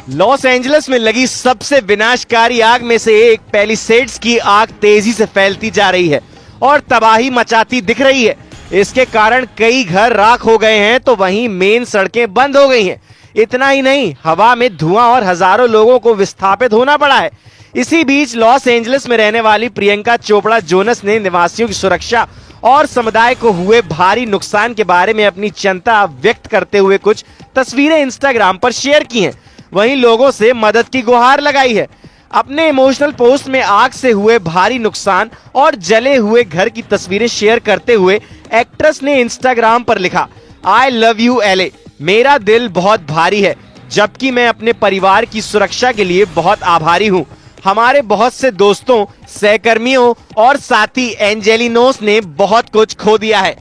Los Angeles में लगी सबसे विनाशकारी आग में से एक पैलिसेड्स की आग तेजी से फैलती जा रही है और तबाही मचाती दिख रही है। इसके कारण कई घर राख हो गए हैं तो वहीं मेन सड़कें बंद हो गई हैं। इतना ही नहीं, हवा में धुआं और हजारों लोगों को विस्थापित होना पड़ा है। इसी बीच लॉस एंजलिस में रहने वाली प्रियंका चोपड़ा जोनस ने निवासियों की सुरक्षा और समुदाय को हुए भारी नुकसान के बारे में अपनी चिंता व्यक्त करते हुए कुछ तस्वीरें इंस्टाग्राम पर शेयर की हैं। वहीं लोगों से मदद की गुहार लगाई है। अपने इमोशनल पोस्ट में आग से हुए भारी नुकसान और जले हुए घर की तस्वीरें शेयर करते हुए एक्ट्रेस ने इंस्टाग्राम पर लिखा, आई लव यू एलए, मेरा दिल बहुत भारी है, जबकि मैं अपने परिवार की सुरक्षा के लिए बहुत आभारी हूँ। हमारे बहुत से दोस्तों, सहकर्मियों और साथी एंजेलिनोस ने बहुत कुछ खो दिया है।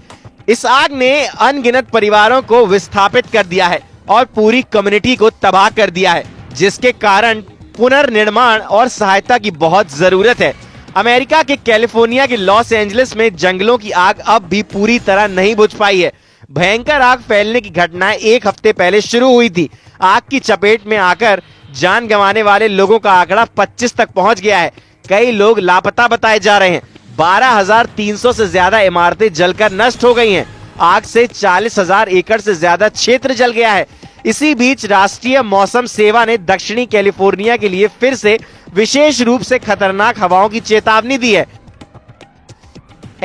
इस आग ने अनगिनत परिवारों को विस्थापित कर दिया है और पूरी कम्युनिटी को तबाह कर दिया है, जिसके कारण पुनर्निर्माण और सहायता की बहुत जरूरत है। अमेरिका के कैलिफोर्निया के लॉस एंजलिस में जंगलों की आग अब भी पूरी तरह नहीं बुझ पाई है। भयंकर आग फैलने की घटनाएं एक हफ्ते पहले शुरू हुई थी। आग की चपेट में आकर जान गंवाने वाले लोगों का आंकड़ा 25 तक पहुंच गया है। कई लोग लापता बताए जा रहे हैं। 12,300 से ज्यादा इमारतें जलकर नष्ट हो गई हैं। आग से 40,000 एकड़ से ज्यादा क्षेत्र जल गया है। इसी बीच राष्ट्रीय मौसम सेवा ने दक्षिणी कैलिफोर्निया के लिए फिर से विशेष रूप से खतरनाक हवाओं की चेतावनी दी है।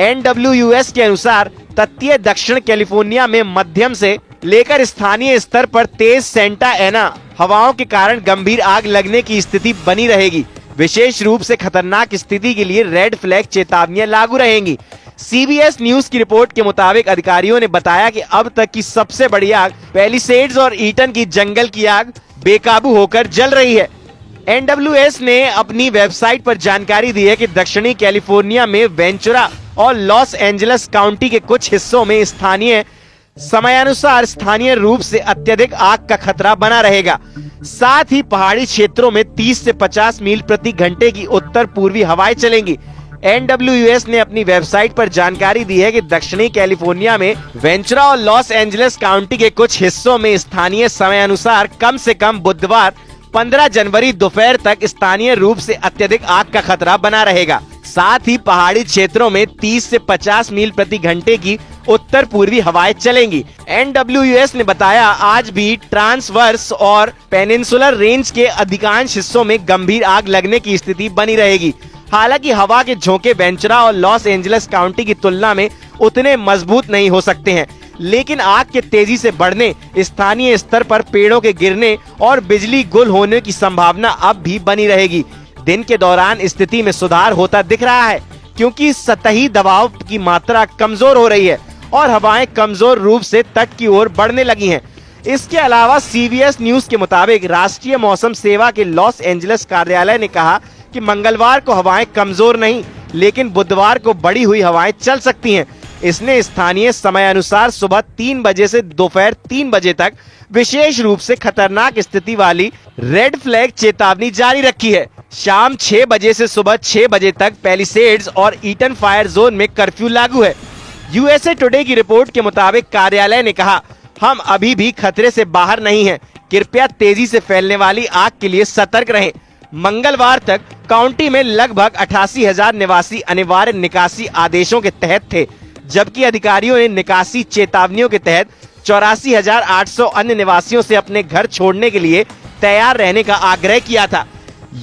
NWS के अनुसार तटीय दक्षिण कैलिफोर्निया में मध्यम से लेकर स्थानीय स्तर पर तेज सेंटा एना हवाओं के कारण गंभीर आग लगने की स्थिति बनी रहेगी। विशेष रूप से खतरनाक स्थिति के लिए रेड फ्लैग चेतावनियां लागू रहेंगी। CBS न्यूज की रिपोर्ट के मुताबिक अधिकारियों ने बताया कि अब तक की सबसे बड़ी आग पैलिसेड्स और ईटन की जंगल की आग बेकाबू होकर जल रही है। NWS ने अपनी वेबसाइट पर जानकारी दी है कि दक्षिणी कैलिफोर्निया में वेंचुरा और लॉस एंजलिस काउंटी के कुछ हिस्सों में स्थानीय समयानुसार स्थानीय रूप से अत्यधिक आग का खतरा बना रहेगा। साथ ही पहाड़ी क्षेत्रों में 30 से 50 मील प्रति घंटे की उत्तर पूर्वी हवाएं चलेंगी। NWS ने अपनी वेबसाइट पर जानकारी दी है कि दक्षिणी कैलिफोर्निया में वेंचुरा और लॉस एंजलिस काउंटी के कुछ हिस्सों में स्थानीय समयानुसार कम से कम बुधवार 15 जनवरी दोपहर तक स्थानीय रूप से अत्यधिक आग का खतरा बना रहेगा। साथ ही पहाड़ी क्षेत्रों में 30 से 50 मील प्रति घंटे की उत्तर पूर्वी हवाएं चलेंगी। NWS ने बताया, आज भी ट्रांसवर्स और पेनिनसुलर रेंज के अधिकांश हिस्सों में गंभीर आग लगने की स्थिति बनी रहेगी। हालांकि हवा के झोंके वेंचुरा और लॉस एंजलिस काउंटी की तुलना में उतने मजबूत नहीं हो सकते हैं, लेकिन आग के तेजी से बढ़ने, स्थानीय स्तर पर पेड़ों के गिरने और बिजली गुल होने की संभावना अब भी बनी रहेगी। दिन के दौरान स्थिति में सुधार होता दिख रहा है, क्योंकि सतही दबाव की मात्रा कमजोर हो रही है और हवाएं कमजोर रूप से तट की ओर बढ़ने लगी हैं। इसके अलावा CBS न्यूज के मुताबिक राष्ट्रीय मौसम सेवा के लॉस एंजलिस कार्यालय ने कहा कि मंगलवार को हवाएं कमजोर नहीं, लेकिन बुधवार को बढ़ी हुई हवाएं चल सकती हैं। इसने स्थानीय समय अनुसार सुबह 3 बजे से दोपहर 3 बजे तक विशेष रूप से खतरनाक स्थिति वाली रेड फ्लैग चेतावनी जारी रखी है। शाम 6 बजे से सुबह 6 बजे तक पैलिसेड्स और ईटन फायर जोन में कर्फ्यू लागू है। USA टुडे की रिपोर्ट के मुताबिक कार्यालय ने कहा, हम अभी भी खतरे से बाहर नहीं हैं। कृपया तेजी से फैलने वाली आग के लिए सतर्क रहें। मंगलवार तक काउंटी में लगभग 88,000 निवासी अनिवार्य निकासी आदेशों के तहत थे, जबकि अधिकारियों ने निकासी चेतावनियों के तहत 84,800 अन्य निवासियों से अपने घर छोड़ने के लिए तैयार रहने का आग्रह किया था।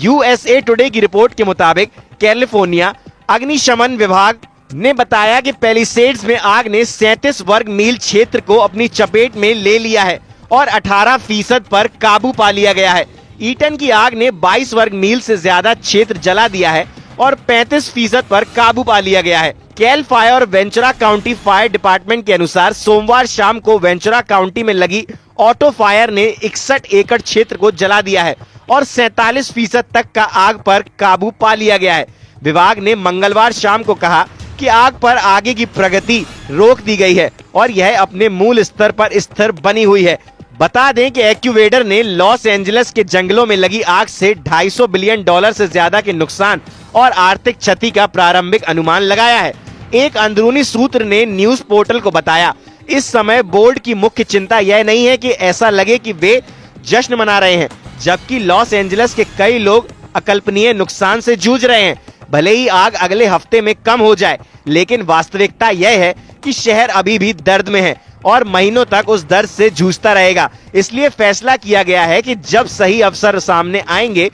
USA टुडे की रिपोर्ट के मुताबिक कैलिफोर्निया अग्निशमन विभाग ने बताया कि पैलिसेड्स में आग ने 37 वर्ग मील क्षेत्र को अपनी चपेट में ले लिया है और 18% पर काबू पा लिया गया है। ईटन की आग ने 22 वर्ग मील से ज्यादा क्षेत्र जला दिया है और 35% पर काबू पा लिया गया है। कैल फायर और वेंचुरा काउंटी फायर डिपार्टमेंट के अनुसार सोमवार शाम को वेंचुरा काउंटी में लगी ऑटो फायर ने 61 एकड़ क्षेत्र को जला दिया है और 47% तक का आग पर काबू पा लिया गया है। विभाग ने मंगलवार शाम को कहा कि आग पर आगे की प्रगति रोक दी गई है और यह अपने मूल स्तर पर स्थिर बनी हुई है। बता दें कि एक्यूवेडर ने लॉस एंजलिस के जंगलों में लगी आग से $250 बिलियन से ज्यादा के नुकसान और आर्थिक क्षति का प्रारंभिक अनुमान लगाया है। एक अंदरूनी सूत्र ने न्यूज पोर्टल को बताया, इस समय बोर्ड की मुख्य चिंता यह नहीं है कि ऐसा लगे कि वे जश्न मना रहे हैं, जबकि लॉस एंजलिस के कई लोग अकल्पनीय नुकसान से जूझ रहे हैं। भले ही आग अगले हफ्ते में कम हो जाए, लेकिन वास्तविकता यह है कि शहर अभी भी दर्द में है और महीनों तक उस दर्द से जूझता रहेगा। इसलिए फैसला किया गया है कि जब सही अवसर सामने आएंगे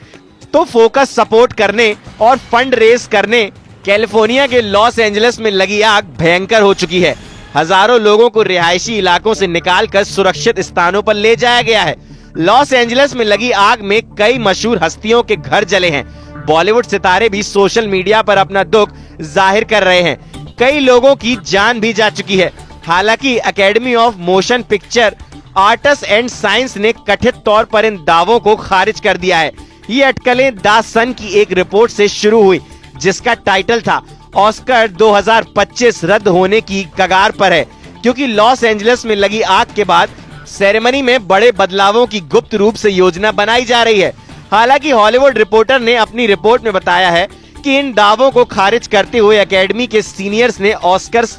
तो फोकस सपोर्ट करने और फंड रेज करने। कैलिफोर्निया के लॉस एंजलिस में लगी आग भयंकर हो चुकी है। हजारों लोगों को रिहायशी इलाकों से निकालकर सुरक्षित स्थानों पर ले जाया गया है। लॉस एंजलिस में लगी आग में कई मशहूर हस्तियों के घर जले हैं। बॉलीवुड सितारे भी सोशल मीडिया पर अपना दुख जाहिर कर रहे हैं। कई लोगों की जान भी जा चुकी है। हालांकि academy of motion picture arts and science ने कथित तौर पर इन दावों को खारिज कर दिया है। ये अटकलें द सन की एक रिपोर्ट से शुरू हुई, जिसका टाइटल था ऑस्कर 2025 रद्द होने की कगार पर है, क्योंकि लॉस एंजलिस में लगी आग के बाद सेरेमनी में बड़े बदलावों की गुप्त रूप से योजना बनाई जा रही है। हालांकि हॉलीवुड रिपोर्टर ने अपनी रिपोर्ट में बताया है कि इन दावों को खारिज करते हुए एकेडमी के सीनियर्स ने ऑस्कर्स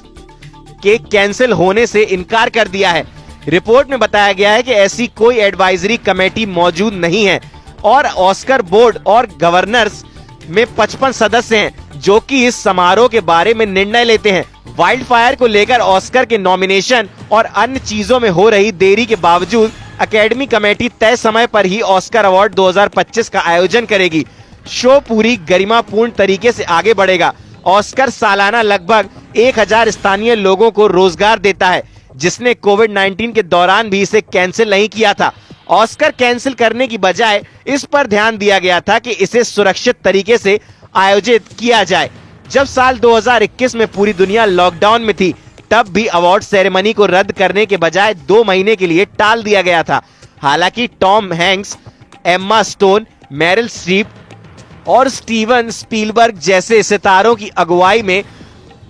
के कैंसिल होने से इनकार कर दिया है। रिपोर्ट में बताया गया है कि ऐसी कोई एडवाइजरी कमेटी मौजूद नहीं है और ऑस्कर बोर्ड और गवर्नर्स में 55 सदस्य हैं जो कि इस समारोह के बारे में निर्णय लेते हैं। वाइल्ड फायर को लेकर ऑस्कर के नॉमिनेशन और अन्य चीजों में हो रही देरी के बावजूद एकेडमी कमेटी तय समय पर ही ऑस्कर अवार्ड 2025 का आयोजन करेगी। शो पूरी गरिमापूर्ण तरीके से आगे बढ़ेगा। ऑस्कर सालाना लगभग 1000 स्थानीय लोगों को रोजगार देता है, जिसने कोविड-19 के दौरान भी इसे कैंसिल नहीं किया था। ऑस्कर कैंसिल करने की बजाय इस पर ध्यान दिया गया था कि इसे सुरक्षित तरीके से आयोजित किया जाए। जब साल 2021 में पूरी दुनिया लॉकडाउन में थी, तब भी अवार्ड सेरेमनी को रद्द करने के बजाय 2 महीने के लिए टाल दिया गया था। हालांकि Tom Hanks, Emma stone, Meryl Streep और स्टीवन स्पीलबर्ग जैसे सितारों की अगुवाई में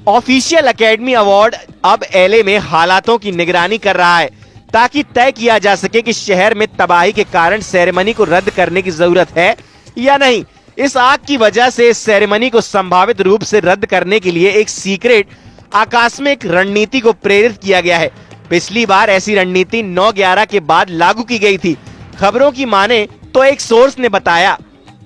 ऑफिशियल एकेडमी अवार्ड अब एलए में हालातों की निगरानी कर रहा है, ताकि तय किया जा सके कि शहर में तबाही के कारण सेरेमनी को रद्द करने की जरूरत है या नहीं। इस आग की वजह से इस सेरेमनी को संभावित रूप से रद्द करने के लिए एक सीक्रेट आकस्मिक रणनीति को प्रेरित किया गया है। पिछली बार ऐसी रणनीति 9/11 के बाद लागू की गई थी। खबरों की माने तो एक सोर्स ने बताया,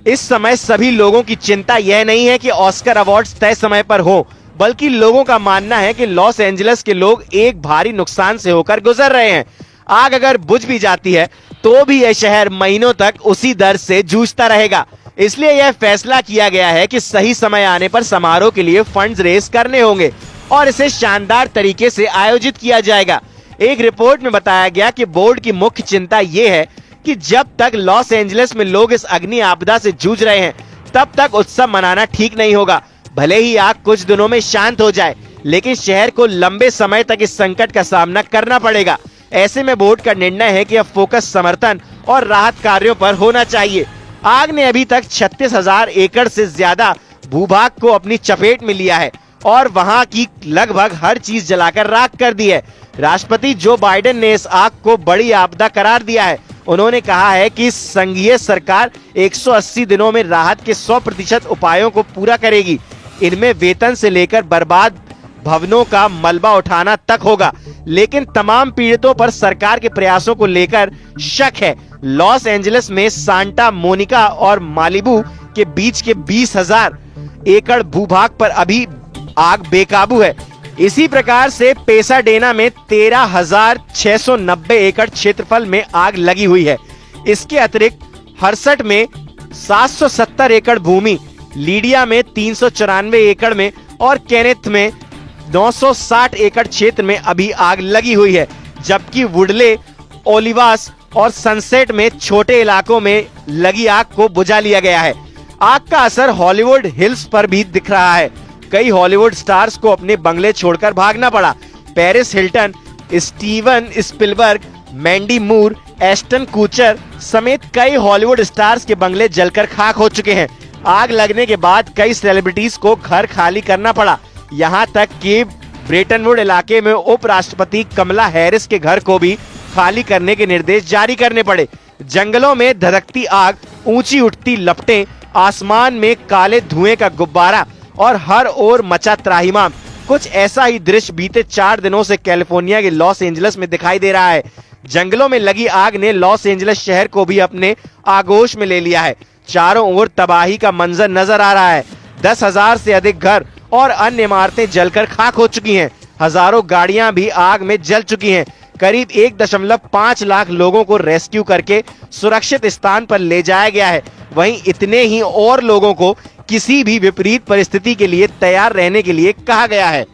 इस समय सभी लोगों की चिंता यह नहीं है कि ऑस्कर अवार्ड्स तय समय पर हो, बल्कि लोगों का मानना है कि लॉस एंजलिस के लोग एक भारी नुकसान से होकर गुजर रहे हैं। आग अगर बुझ भी जाती है तो भी यह शहर महीनों तक उसी दर्द से जूझता रहेगा। इसलिए यह फैसला किया गया है कि सही समय आने पर समारोह के लिए फंड्स रेज करने होंगे और इसे शानदार तरीके से आयोजित किया जाएगा। एक रिपोर्ट में बताया गया कि बोर्ड की मुख्य चिंता ये है कि जब तक लॉस एंजलिस में लोग इस अग्नि आपदा से जूझ रहे हैं, तब तक उत्सव मनाना ठीक नहीं होगा। भले ही आग कुछ दिनों में शांत हो जाए, लेकिन शहर को लंबे समय तक इस संकट का सामना करना पड़ेगा। ऐसे में बोर्ड का निर्णय है कि अब फोकस समर्थन और राहत कार्यों पर होना चाहिए। आग ने अभी तक 36,000 एकड़ से ज्यादा भूभाग को अपनी चपेट में लिया है और वहां की लगभग हर चीज जलाकर राख कर दी है। राष्ट्रपति जो बाइडेन ने इस आग को बड़ी आपदा करार दिया है। उन्होंने कहा है कि संघीय सरकार 180 दिनों में राहत के 100% उपायों को पूरा करेगी। इनमें वेतन से लेकर बर्बाद भवनों का मलबा उठाना तक होगा, लेकिन तमाम पीड़ितों पर सरकार के प्रयासों को लेकर शक है। लॉस एंजलिस में सांता मोनिका और मालिबू के बीच के 20,000 एकड़ भूभाग पर अभी आग बेकाबू है। इसी प्रकार से पेसाडेना में 13,690 एकड़ क्षेत्रफल में आग लगी हुई है। इसके अतिरिक्त हर्सट में 770 एकड़ भूमि, लीडिया में 394 एकड़ में और केनेथ में 960 एकड़ क्षेत्र में अभी आग लगी हुई है, जबकि वुडले, ओलिवास और सनसेट में छोटे इलाकों में लगी आग को बुझा लिया गया है। आग का असर हॉलीवुड हिल्स पर भी दिख रहा है। कई हॉलीवुड स्टार्स को अपने बंगले छोड़कर भागना पड़ा। Paris Hilton, Steven Spielberg, Mandy मूर, एस्टन कूचर समेत कई हॉलीवुड स्टार्स के बंगले जलकर खाक हो चुके हैं। आग लगने के बाद कई सेलिब्रिटीज को घर खाली करना पड़ा। यहाँ तक कि ब्रेटनवुड इलाके में उपराष्ट्रपति कमला हैरिस के घर को भी खाली करने के निर्देश जारी करने पड़े। जंगलों में धधकती आग, ऊंची उठती लपटें, आसमान में काले धुएं का गुब्बारा और हर ओर मचा त्राहिमाम। कुछ ऐसा ही दृश्य बीते 4 दिनों से कैलिफोर्निया के लॉस एंजलिस में दिखाई दे रहा है। जंगलों में लगी आग ने लॉस एंजलिस शहर को भी अपने आगोश में ले लिया है। चारों ओर तबाही का मंजर नजर आ रहा है। 10,000 से अधिक घर और अन्य इमारतें जलकर खाक हो चुकी हैं। हजारों गाड़ियां भी आग में जल चुकी हैं। करीब 1.5 लाख लोगों को रेस्क्यू करके सुरक्षित स्थान पर ले जाया गया है। वहीं इतने ही और लोगों को किसी भी विपरीत परिस्थिति के लिए तैयार रहने के लिए कहा गया है।